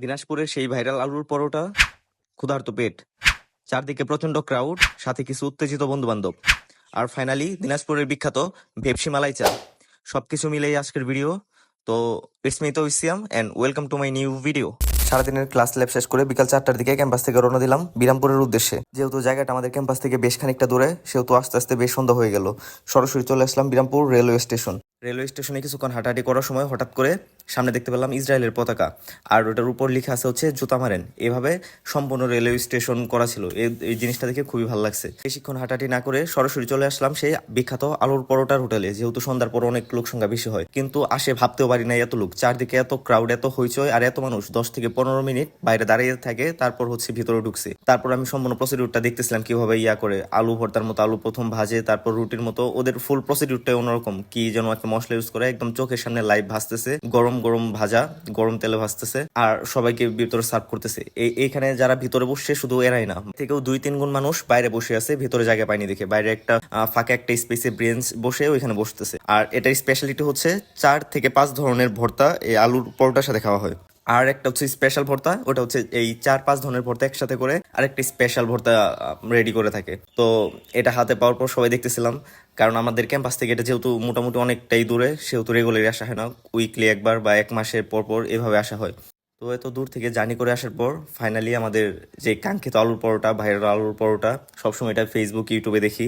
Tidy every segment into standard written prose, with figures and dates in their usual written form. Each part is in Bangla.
দিনাজপুরের সেই ভাইরাল আলুর পরোটা, ক্ষুধার্ত পেট, চারদিকে প্রচন্ড ক্রাউড, সাথে কিছু উত্তেজিত বন্ধু বান্ধব, আর ফাইনালি দিনাজপুরের বিখ্যাত ভেপসি মালাই চা। সবকিছু মিলেই আজকের ভিডিও। তো ইটস মি তো ischium and welcome to my new video. সারাদিনের ক্লাস ল্যাব শেষ করে বিকাল 4টার দিকে ক্যাম্পাস থেকে রওনা দিলাম বিরামপুরের উদ্দেশ্যে। যেহেতু জায়গাটা আমাদের ক্যাম্পাস থেকে বেশ খানিকটা দূরে, সেহেতু আস্তে আস্তে বেশ সন্ধ্যা হয়ে গেল। সরাসরি চলে আসলাম বিরামপুর রেলওয়ে স্টেশন। রেলওয়ে স্টেশনে কিছুক্ষণ হাঁটাহাঁটি করার সময় হঠাৎ করে সামনে দেখতে পেলাম ইসরায়েলের পতাকা, আর ওটার উপর লেখা আছে হচ্ছে জুতা মারেন। এভাবে সম্পূর্ণ রেলওয়ে স্টেশন করা ছিল। এই জিনিসটা দেখে খুবই ভালো লাগছে। বেশিক্ষণ হাঁটাহাঁটি না করে সরাসরি চলে আসলাম সেই বিখ্যাত আলুর পরোটার হোটেলে। যেহেতু সন্ধ্যার পর অনেক লোক সংখ্যা বেশি হয়, কিন্তু আসে ভাবতেও পারি না এত লোক, চারদিকে এত ক্রাউড, এত হইচই, আর এত মানুষ 10 থেকে 15 মিনিট বাইরে দাঁড়িয়ে থাকে, তারপর হচ্ছে ভিতরে ঢুকছে। তারপর আমি সম্পূর্ণ প্রসিডিউরটা দেখতেছিলাম কিভাবে করে আলু ভর্তার মতো আলু প্রথম ভাজে, তারপর রুটির মতো। ওদের ফুল প্রসিডিউরটাই অন্যরকম, কি যেন একটা মশলা ইউজ করে একদম চোখের সামনে লাইভ ভাজতেছে, গরম গরম ভাজা, গরম তেলে ভাজতেছে, আর সবাইকে ভিতরে সার্ভ করতেছে। এইখানে যারা ভিতরে বসছে শুধু এরাই না, থেকেও 2-3 গুণ মানুষ বাইরে বসে আছে, ভিতরে জায়গা পায়নি দেখে বাইরে একটা ফাঁকা একটা স্পেসে ব্রেঞ্চ বসে ওইখানে বসতেছে। আর এটার স্পেশালিটি হচ্ছে 4 থেকে 5 ধরনের ভর্তা এই আলুর পরোটার সাথে খাওয়া হয়। আর একটা হচ্ছে স্পেশাল ভর্তা, ওটা হচ্ছে এই 4-5 ধরনের ভর্তা একসাথে করে আরেকটি স্পেশাল ভর্তা রেডি করে থাকে। তো এটা হাতে পাওয়ার পর সবাই দেখতেছিলাম, কারণ আমাদের ক্যাম্পাস থেকে এটা যেহেতু মোটামুটি অনেকটাই দূরে, সেহেতু রেগুলারই আসা হয় না, উইকলি একবার বা 1 মাসের পর পর এভাবে আসা হয়। তো এত দূর থেকে জার্নি করে আসার পর ফাইনালি আমাদের যে কাঙ্ক্ষিত আলুর পরোটা, ভাইরাল আলুর পরোটা, সবসময় এটা ফেসবুক ইউটিউবে দেখি,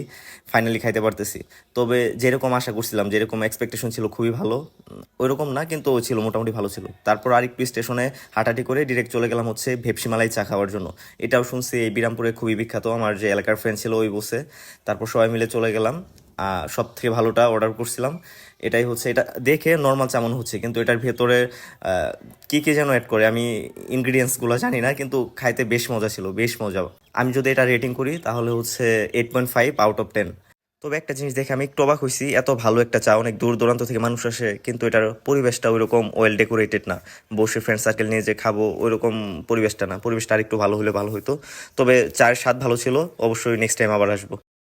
ফাইনালি খাইতে পারতেছি। তবে যেরকম আশা করছিলাম, যেরকম এক্সপেকটেশন ছিল খুবই ভালো, ওইরকম না কিন্তু ছিল, মোটামুটি ভালো ছিল। তারপর আরেকটু স্টেশনে হাঁটাহাঁটি করে ডিরেক্ট চলে গেলাম হচ্ছে ভেপসি মালাই চা খাওয়ার জন্য। এটাও শুনছি এই বিরামপুরে খুবই বিখ্যাত, আমার যে এলাকার ফ্রেন্ড ছিল ওই বসে। তারপর সবাই মিলে চলে গেলাম। সব থেকে ভালোটা অর্ডার করছিলাম। এটাই হচ্ছে, এটা দেখে নর্মাল চা মনে হচ্ছে, কিন্তু এটার ভেতরে কি কি যেন অ্যাড করে, আমি ইনগ্রিডিয়েন্টসগুলো জানি না, কিন্তু খাইতে বেশ মজা ছিল, বেশ মজা। আমি যদি এটা রেটিং করি তাহলে হচ্ছে 8.5/10। তবে একটা জিনিস দেখে আমি একটু অবাক হয়েছি, এত ভালো একটা চা, অনেক দূর দূরান্ত থেকে মানুষ আসে, কিন্তু এটার পরিবেশটা ওইরকম ওয়েল ডেকোরেটেড না। বসে ফ্রেন্ড সার্কেল নিয়ে যে খাবো ওইরকম পরিবেশটা না, পরিবেশটা আরেকটু ভালো হলে ভালো হতো। তবে চায়ের স্বাদ ভালো ছিল, অবশ্যই নেক্সট টাইম আবার আসবো।